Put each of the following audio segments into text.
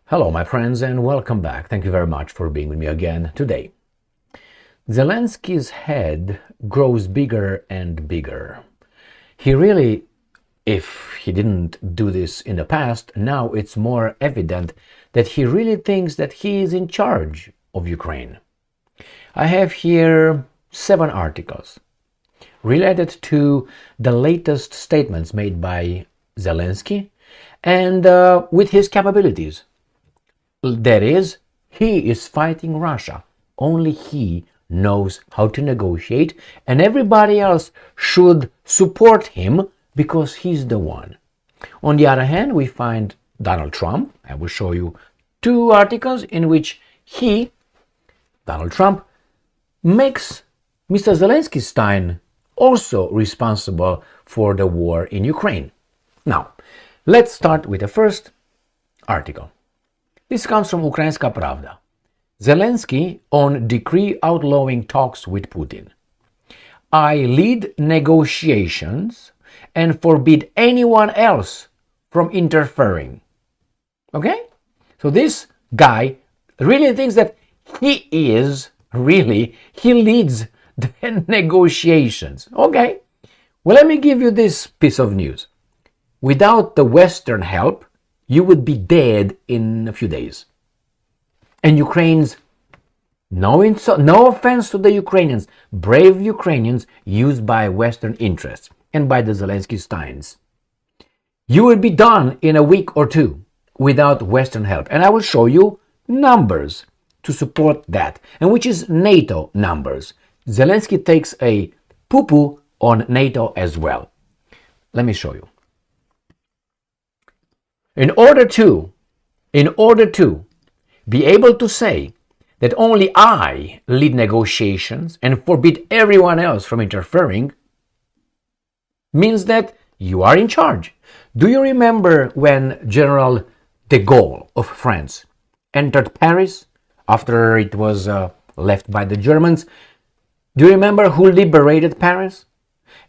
Hello, my friends, and welcome back. Thank you very much for being with me again today. Zelensky's head grows bigger and bigger. He really, if he didn't do this in the past, now it's more evident that he really thinks that he is in charge of Ukraine. I have here 7 articles related to the latest statements made by Zelensky and with his capabilities. That is, he is fighting Russia. Only he knows how to negotiate, and everybody else should support him because he's the one. On the other hand, we find Donald Trump. I will show you 2 articles in which Donald Trump, makes Mr. Z-stein also responsible for the war in Ukraine. Now, let's start with the first article. This comes from Ukrainska Pravda. Zelensky on decree outlawing talks with Putin. I lead negotiations and forbid anyone else from interfering. Okay? So this guy really thinks that he leads the negotiations. Okay? Well, let me give you this piece of news. Without the Western help, you would be dead in a few days. And Ukrainians, no offense to the Ukrainians, brave Ukrainians used by Western interests and by the Zelensky-steins. You will be done in a week or 2 without Western help. And I will show you numbers to support that, and which is NATO numbers. Zelensky takes a poo-poo on NATO as well. Let me show you. In order to be able to say that only I lead negotiations and forbid everyone else from interfering, means that you are in charge. Do you remember when General de Gaulle of France entered Paris after it was left by the Germans? Do you remember who liberated Paris?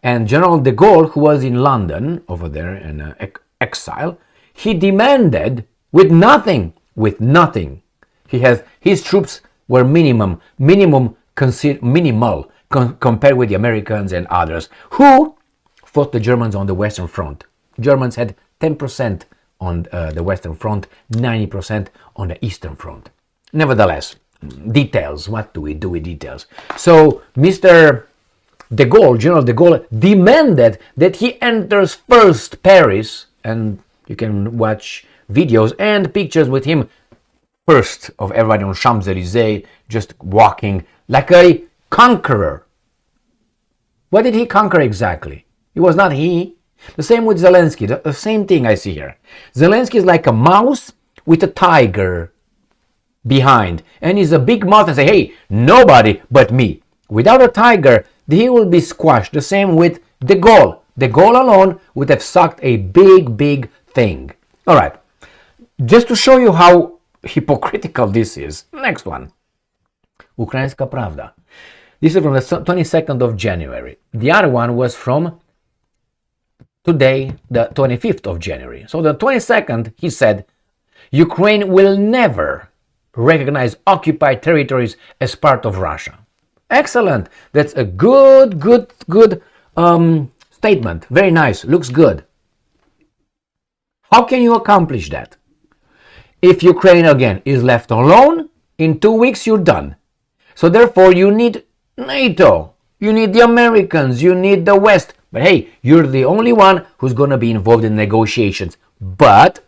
And General de Gaulle, who was in London over there in exile, he demanded with nothing. His troops were minimal compared with the Americans and others who fought the Germans on the Western Front. Germans had 10% on the Western Front, 90% on the Eastern Front. Nevertheless, details. What do we do with details? So Mr. de Gaulle, General de Gaulle, demanded that he enters first Paris, and you can watch videos and pictures with him first of everybody on Champs-Élysées, just walking like a conqueror. What did he conquer exactly? It was not he. The same with Zelensky, the same thing I see here. Zelensky is like a mouse with a tiger behind, and he's a big mouth and say, hey, nobody but me. Without a tiger, he will be squashed. The same with de Gaulle. De Gaulle alone would have sucked a big thing. All right, just to show you how hypocritical this is, next one. Ukrainska Pravda. This is from the 22nd of January. The other one was from today, the 25th of January. So the 22nd, he said, Ukraine will never recognize occupied territories as part of Russia. Excellent. That's a good statement. Very nice. Looks good. How can you accomplish that? If Ukraine again is left alone, in 2 weeks you're done. So therefore you need NATO, you need the Americans, you need the West. But hey, you're the only one who's going to be involved in negotiations. But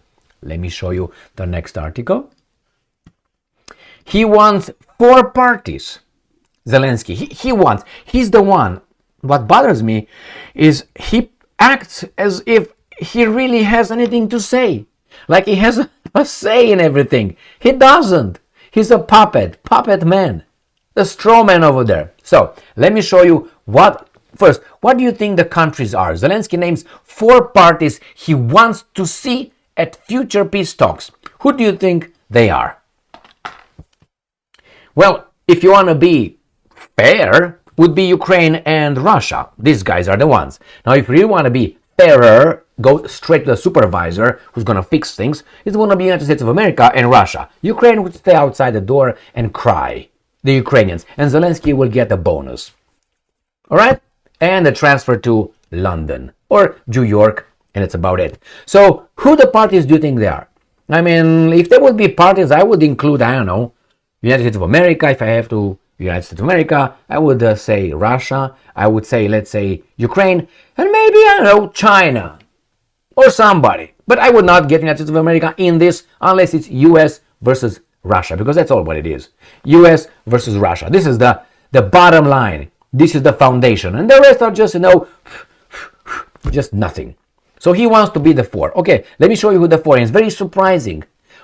let me show you the next article. He wants 4 parties. Zelensky, he's the one. What bothers me is he acts as if he really has anything to say. Like he has a say in everything. He doesn't. He's a puppet man. The straw man over there. So, let me show you what do you think the countries are? Zelensky names 4 parties he wants to see at future peace talks. Who do you think they are? Well, if you want to be fair, would be Ukraine and Russia. These guys are the ones. Now, if you really want to be emperor go straight to the supervisor who's going to fix things, it's going to be the United States of America and Russia. Ukraine would stay outside the door and cry, the Ukrainians, and Zelensky will get a bonus. All right? And a transfer to London or New York, and it's about it. So who the parties do you think they are? I mean, if there would be parties, I would include, I don't know, United States of America. If I have to, United States of America, I would say Russia. I would say, let's say, Ukraine, and maybe, I don't know, China or somebody. But I would not get United States of America in this unless it's US versus Russia, because that's all what it is. US versus Russia. This is the bottom line. This is the foundation. And the rest are just, just nothing. So he wants to be the four. Okay, let me show you who the four is. Very surprising.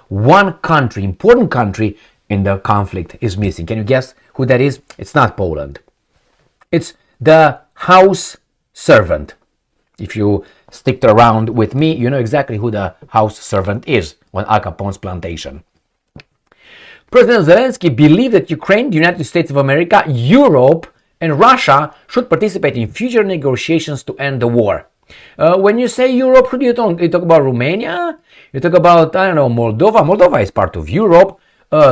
One country, important country in the conflict is missing. Can you guess who that is? It's not Poland. It's the house servant. If you stick around with me, you know exactly who the house servant is on Al Capone's plantation. President Zelensky believed that Ukraine, the United States of America, Europe, and Russia should participate in future negotiations to end the war. When you say Europe, who do you talk? You talk about Romania? You talk about, I don't know, Moldova. Moldova is part of Europe.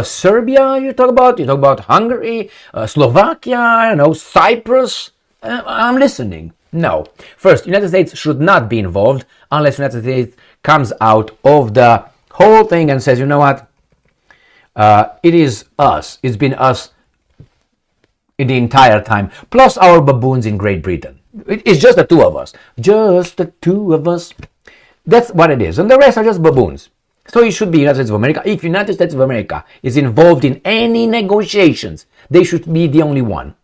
Serbia, you talk about Hungary, Slovakia, I don't know, Cyprus. I'm listening. No. First, United States should not be involved unless United States comes out of the whole thing and says, you know what? It is us. It's been us in the entire time, plus our baboons in Great Britain. It's just the two of us. Just the two of us. That's what it is. And the rest are just baboons. So it should be United States of America. If United States of America is involved in any negotiations, they should be the only one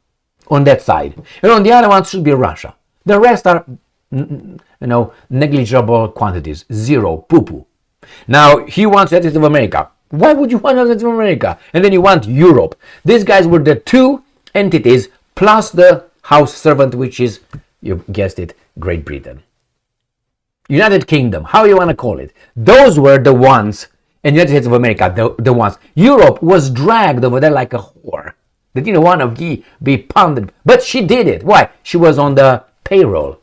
on that side. And on the other one should be Russia. The rest are, negligible quantities. Zero. Poo-poo. Now, he wants United States of America. Why would you want United States of America? And then you want Europe. These guys were the two entities plus the house servant, which is, you guessed it, Great Britain. United Kingdom, how you want to call it. Those were the ones, and United States of America, the ones. Europe was dragged over there like a whore. They didn't want to be pounded, but she did it. Why? She was on the payroll.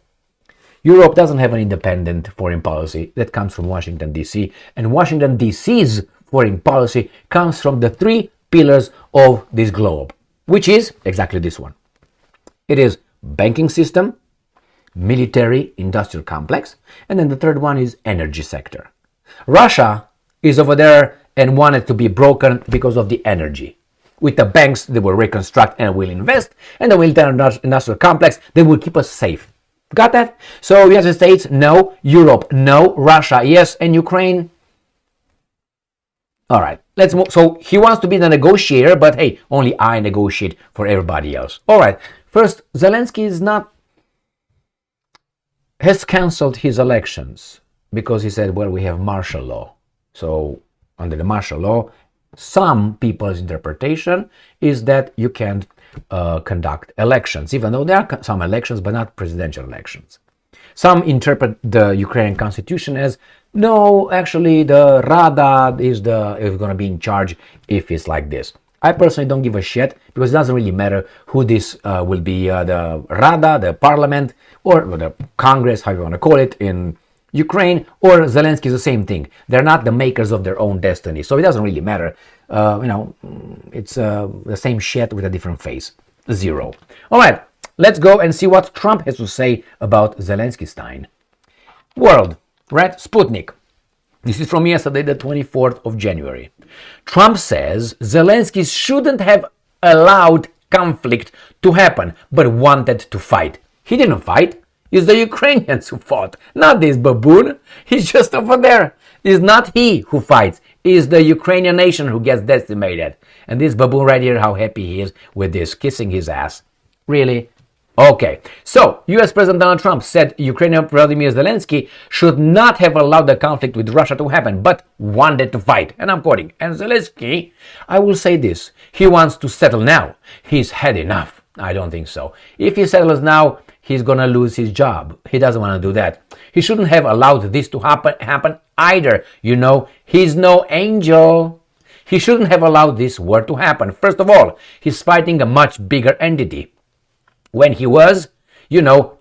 Europe doesn't have an independent foreign policy. That comes from Washington, D.C. And Washington, D.C.'s foreign policy comes from the three pillars of this globe, which is exactly this one. It is banking system, military industrial complex, and then the third one is energy sector. Russia is over there and wanted to be broken because of the energy. With the banks, they will reconstruct and will invest, and the military industrial complex, they will keep us safe. Got that? So United States, no. Europe, no. Russia, yes. And Ukraine? All right, let's move. So he wants to be the negotiator, but hey, only I negotiate for everybody else. All right, first, Zelensky has cancelled his elections because he said, well, we have martial law. So under the martial law, some people's interpretation is that you can't conduct elections, even though there are some elections, but not presidential elections. Some interpret the Ukrainian constitution as, no, actually the Rada is going to be in charge if it's like this. I personally don't give a shit because it doesn't really matter who this will be, the Rada, the parliament, or the Congress, how you want to call it, in Ukraine, or Zelensky is the same thing. They're not the makers of their own destiny, so it doesn't really matter. It's the same shit with a different face. Zero. All right, let's go and see what Trump has to say about Zelensky-stein. World, right? Sputnik. This is from yesterday, the 24th of January. Trump says Zelensky shouldn't have allowed conflict to happen, but wanted to fight. He didn't fight. It's the Ukrainians who fought, not this baboon. He's just over there. It's not he who fights. It's the Ukrainian nation who gets decimated. And this baboon right here, how happy he is with this, kissing his ass. Really? Okay. So, US President Donald Trump said Ukrainian Volodymyr Zelensky should not have allowed the conflict with Russia to happen, but wanted to fight. And I'm quoting. And Zelensky, I will say this, he wants to settle now. He's had enough. I don't think so. If he settles now, he's gonna lose his job. He doesn't want to do that. He shouldn't have allowed this to happen either. You know, he's no angel. He shouldn't have allowed this war to happen. First of all, he's fighting a much bigger entity. When he was,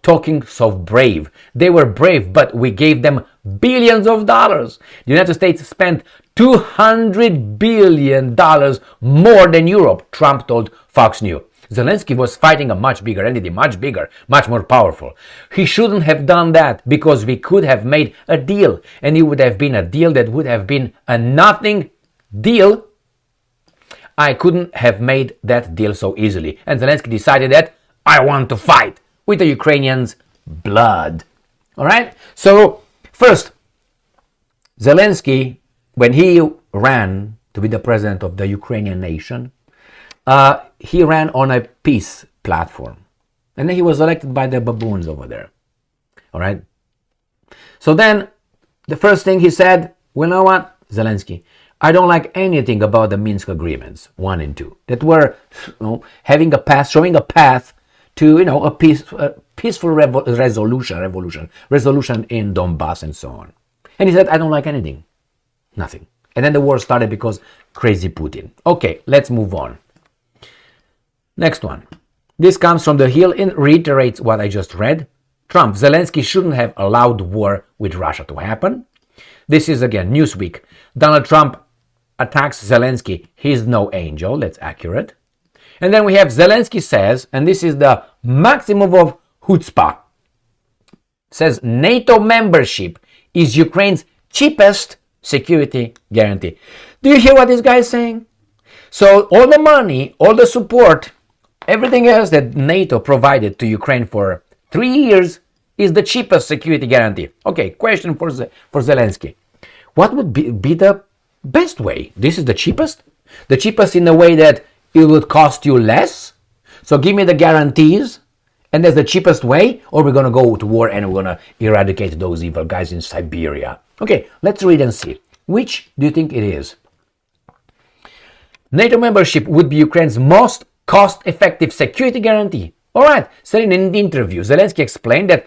talking so brave. They were brave, but we gave them billions of dollars. The United States spent $200 billion more than Europe, Trump told Fox News. Zelensky was fighting a much bigger entity, much bigger, much more powerful. He shouldn't have done that because we could have made a deal, and it would have been a deal that would have been a nothing deal. I couldn't have made that deal so easily. And Zelensky decided that I want to fight with the Ukrainians' blood. All right? So, first, Zelensky, when he ran to be the president of the Ukrainian nation, he ran on a peace platform. And then he was elected by the baboons over there. All right? So then, the first thing he said, well, you know what, Zelensky, I don't like anything about the Minsk agreements, 1 and 2, that were having a path, showing a path to a peaceful resolution in Donbass and so on. And he said, I don't like anything, nothing. And then the war started because crazy Putin. Okay, let's move on. Next one. This comes from The Hill and reiterates what I just read. Trump, Zelensky shouldn't have allowed war with Russia to happen. This is again Newsweek. Donald Trump attacks Zelensky. He's no angel. That's accurate. And then we have Zelensky says, and this is the maximum of chutzpah, says NATO membership is Ukraine's cheapest security guarantee. Do you hear what this guy is saying? So all the money, all the support, everything else that NATO provided to Ukraine for 3 years is the cheapest security guarantee. Okay, question for Zelensky. What would be the best way? This is the cheapest? The cheapest in a way that it would cost you less? So give me the guarantees, and that's the cheapest way? Or we're going to go to war and we're going to eradicate those evil guys in Siberia? Okay, let's read and see. Which do you think it is? NATO membership would be Ukraine's most cost-effective security guarantee. All right, said in an interview, Zelensky explained that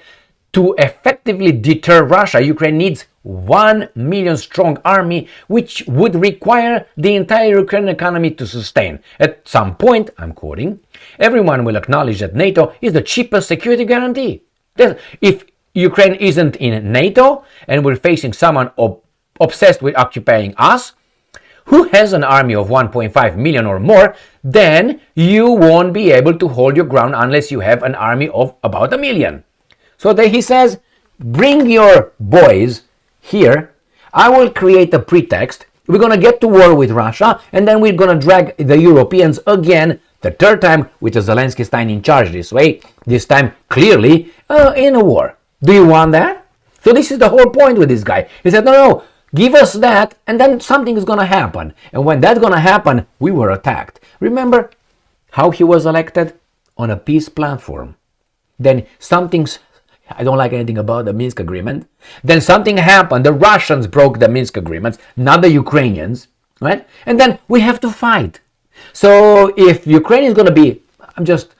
to effectively deter Russia, Ukraine needs 1 million strong army, which would require the entire Ukrainian economy to sustain. At some point, I'm quoting, everyone will acknowledge that NATO is the cheapest security guarantee. If Ukraine isn't in NATO and we're facing someone obsessed with occupying us, who has an army of 1.5 million or more, then you won't be able to hold your ground unless you have an army of about 1 million. So then he says, bring your boys here. I will create a pretext. We're going to get to war with Russia, and then we're going to drag the Europeans again, the third time with the Z-stein in charge this way, this time clearly in a war. Do you want that? So this is the whole point with this guy. He said, no, give us that, and then something is going to happen. And when that's going to happen, we were attacked. Remember how he was elected? On a peace platform. Then I don't like anything about the Minsk agreement. Then something happened. The Russians broke the Minsk agreements, not the Ukrainians, right? And then we have to fight. So if Ukraine is going to be, I'm just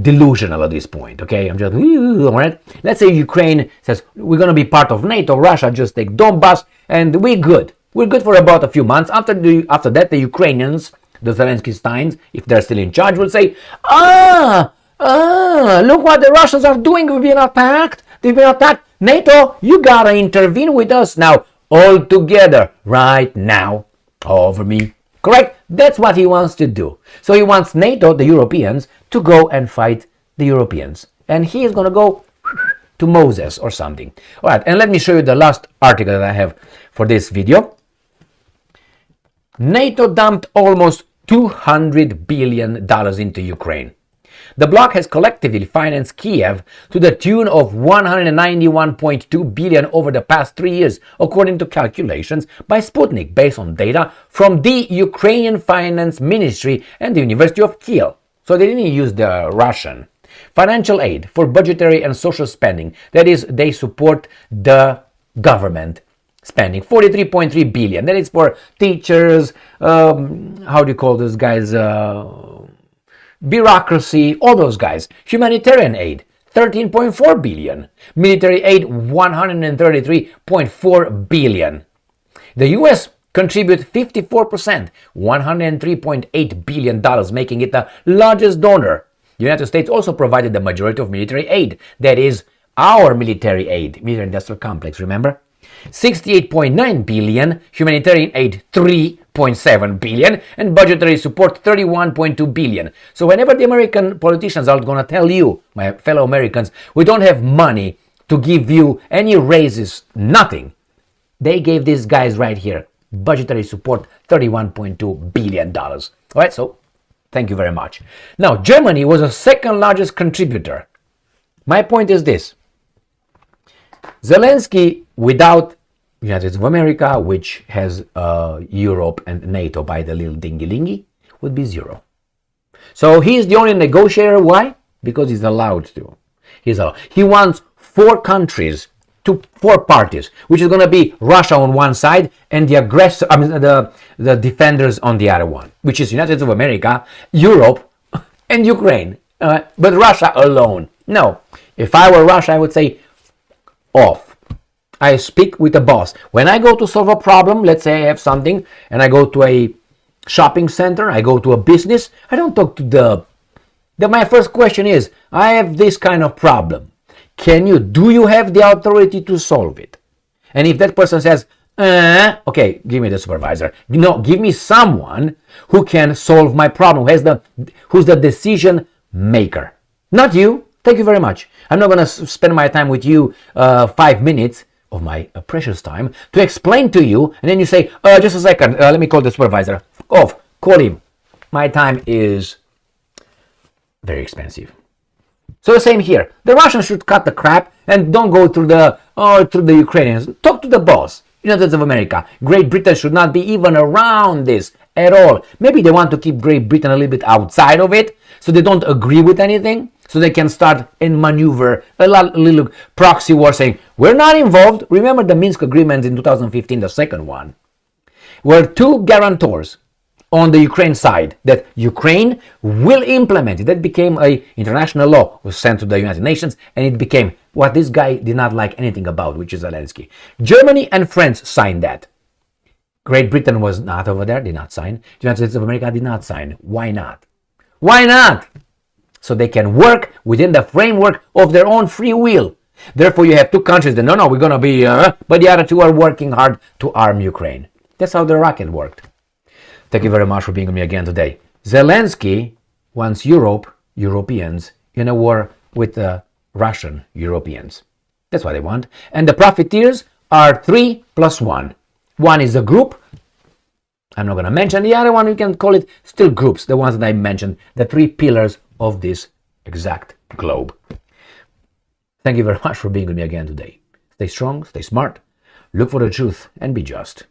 delusional at this point, okay? I'm just, all right? Let's say Ukraine says, we're going to be part of NATO, Russia just take Donbass, and we're good. We're good for about a few months. After that, the Ukrainians, the Zelenskyy, if they're still in charge, will say, look what the Russians are doing. We've been attacked. They've been attacked. NATO, you gotta intervene with us now, all together, right now, over me. Correct? That's what he wants to do. So he wants NATO, the Europeans, to go and fight the Europeans. And he is going to go to Moses or something. All right, and let me show you the last article that I have for this video. NATO dumped almost $200 billion into Ukraine. The bloc has collectively financed Kiev to the tune of $191.2 billion over the past 3 years, according to calculations by Sputnik, based on data from the Ukrainian Finance Ministry and the University of Kiev. So they didn't use the Russian. Financial aid for budgetary and social spending, that is, they support the government spending, $43.3 billion. That is for teachers, how do you call those guys, bureaucracy, all those guys. Humanitarian aid, $13.4 billion. Military aid, $133.4 billion. The U.S. contribute 54%, $103.8 billion, making it the largest donor. the United States also provided the majority of military aid. That is our military aid, military industrial complex, remember? 68.9 billion, humanitarian aid 3.7 billion, and budgetary support 31.2 billion. So whenever the American politicians are going to tell you, my fellow Americans, we don't have money to give you any raises, nothing, they gave these guys right here budgetary support $31.2 billion. All right, so thank you very much. Now, Germany was the second largest contributor. My point is this. Zelensky, without the United States of America, which has Europe and NATO by the little dingy-lingy, would be zero. So he's the only negotiator. Why? Because he's allowed to. He wants four countries, four parties, which is going to be Russia on one side and the aggressor, the defenders on the other one, which is United States of America, Europe, and Ukraine. But Russia alone. No. If I were Russia, I would say off. I speak with the boss. When I go to solve a problem, let's say I have something, and I go to a shopping center, I go to a business, I don't talk to my first question is, I have this kind of problem. Do you have the authority to solve it? And if that person says, okay, give me the supervisor. No, give me someone who can solve my problem, who's the decision maker. Not you. Thank you very much. I'm not going to spend my time with you 5 minutes of my precious time to explain to you, and then you say, just a second, let me call the supervisor. Off, call him. My time is very expensive. So the same here. The Russians should cut the crap and don't go through the Ukrainians. Talk to the boss. United States of America. Great Britain should not be even around this at all. Maybe they want to keep Great Britain a little bit outside of it, so they don't agree with anything, so they can start and maneuver a little proxy war saying, we're not involved. Remember the Minsk agreement in 2015, the second one, where two guarantors on the Ukraine side that Ukraine will implement it. That became an international law, was sent to the United Nations, and it became what this guy did not like anything about, which is Zelensky. Germany and France signed that. Great Britain was not over there, did not sign. The United States of America did not sign. Why not? Why not? So they can work within the framework of their own free will. Therefore, you have two countries that, no, we're going to be, but the other two are working hard to arm Ukraine. That's how the rocket worked. Thank you very much for being with me again today. Zelensky wants Europeans, in a war with the Russian Europeans. That's what they want. And the profiteers are 3 + 1. One is a group. I'm not going to mention the other one. You can call it still groups, the ones that I mentioned, the 3 pillars of this exact globe. Thank you very much for being with me again today. Stay strong, stay smart, look for the truth, and be just.